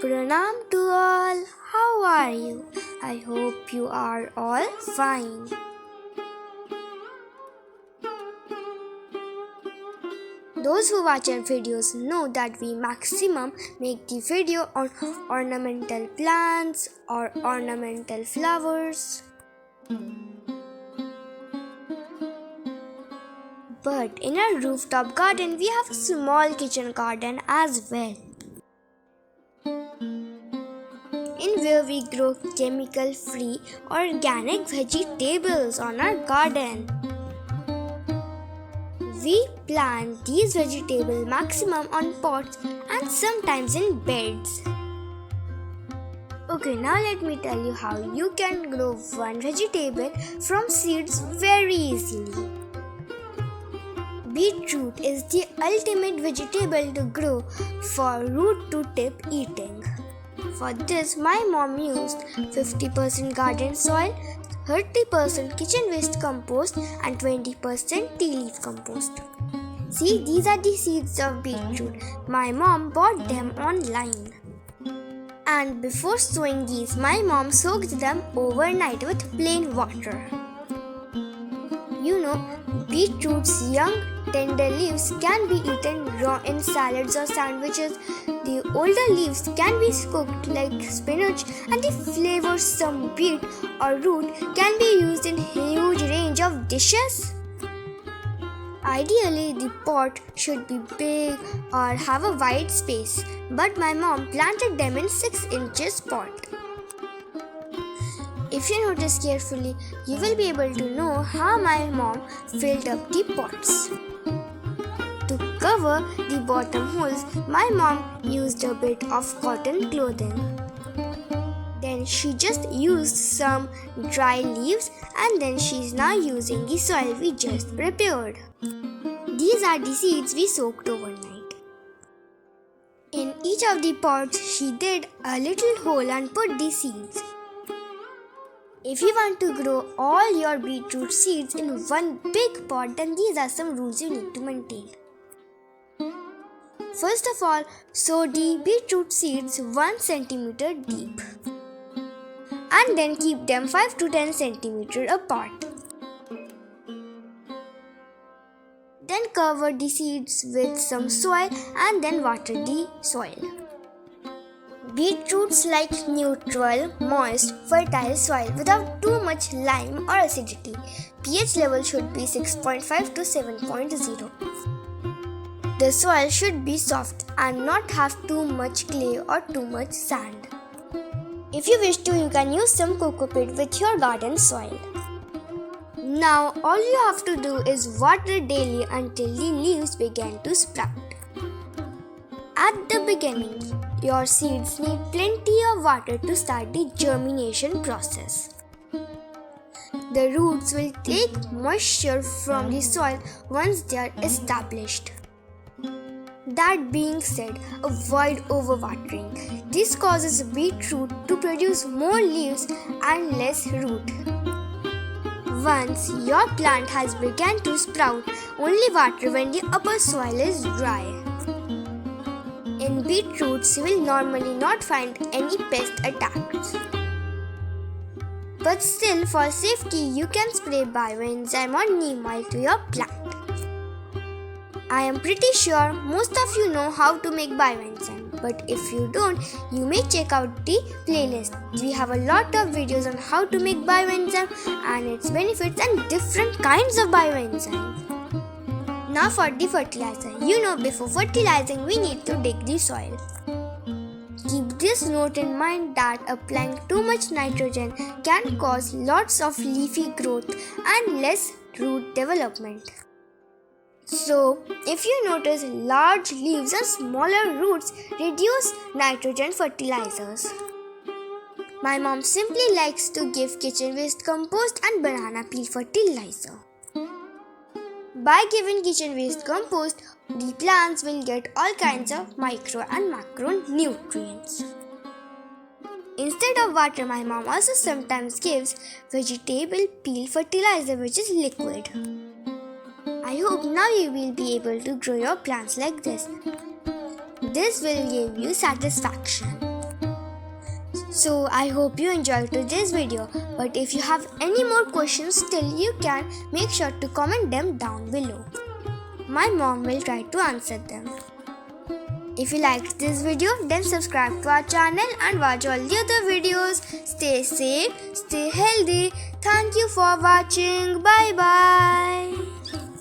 Pranam to all. How are you? I hope you are all fine. Those who watch our videos know that we maximum make the video on ornamental plants or ornamental flowers. But in our rooftop garden, we have a small kitchen garden as well, in where we grow chemical-free organic vegetables on our garden. We plant these vegetables maximum on pots and sometimes in beds. Okay, now let me tell you how you can grow one vegetable from seeds very easily. Beetroot is the ultimate vegetable to grow for root to tip eating. For this, my mom used 50% garden soil, 30% kitchen waste compost and 20% tea leaf compost. See, these are the seeds of beetroot. My mom bought them online. And before sowing these, my mom soaked them overnight with plain water. You know, beetroot's young, tender leaves can be eaten raw in salads or sandwiches. The older leaves can be cooked like spinach, and the flavorsome beet or root can be used in huge range of dishes. Ideally, the pot should be big or have a wide space, but my mom planted them in 6 inches pot. If you notice carefully, you will be able to know how my mom filled up the pots. To cover the bottom holes, my mom used a bit of cotton clothing. Then she just used some dry leaves, and then she's now using the soil we just prepared. These are the seeds we soaked overnight. In each of the pots, she did a little hole and put the seeds. If you want to grow all your beetroot seeds in one big pot, then these are some rules you need to maintain. First of all, sow the beetroot seeds 1 cm deep, and then keep them 5 to 10 cm apart. Then cover the seeds with some soil and then water the soil. Beetroots like neutral, moist, fertile soil without too much lime or acidity. pH level should be 6.5 to 7.0. The soil should be soft and not have too much clay or too much sand. If you wish to, you can use some coco peat with your garden soil. Now, all you have to do is water daily until the leaves begin to sprout. At the beginning, your seeds need plenty of water to start the germination process. The roots will take moisture from the soil once they are established. That being said, avoid overwatering. This causes beetroot to produce more leaves and less root. Once your plant has begun to sprout, only water when the upper soil is dry. In beetroots, you will normally not find any pest attacks. But still, for safety, you can spray Bioenzyme or neem oil to your plant. I am pretty sure most of you know how to make Bioenzyme, but if you don't, you may check out the playlist. We have a lot of videos on how to make Bioenzyme and its benefits and different kinds of Bioenzyme. Now for the fertilizer. You know, before fertilizing, we need to dig the soil. Keep this note in mind that applying too much nitrogen can cause lots of leafy growth and less root development. So, if you notice large leaves and smaller roots, reduce nitrogen fertilizers. My mom simply likes to give kitchen waste compost and banana peel fertilizer. By giving kitchen waste compost, the plants will get all kinds of micro and macro nutrients. Instead of water, my mom also sometimes gives vegetable peel fertilizer, which is liquid. I hope now you will be able to grow your plants like this. This will give you satisfaction. So I hope you enjoyed today's video, but if you have any more questions still, you can make sure to comment them down below. My mom will try to answer them. If you liked this video, then subscribe to our channel and watch all the other videos. Stay safe, stay healthy. Thank you for watching. Bye bye.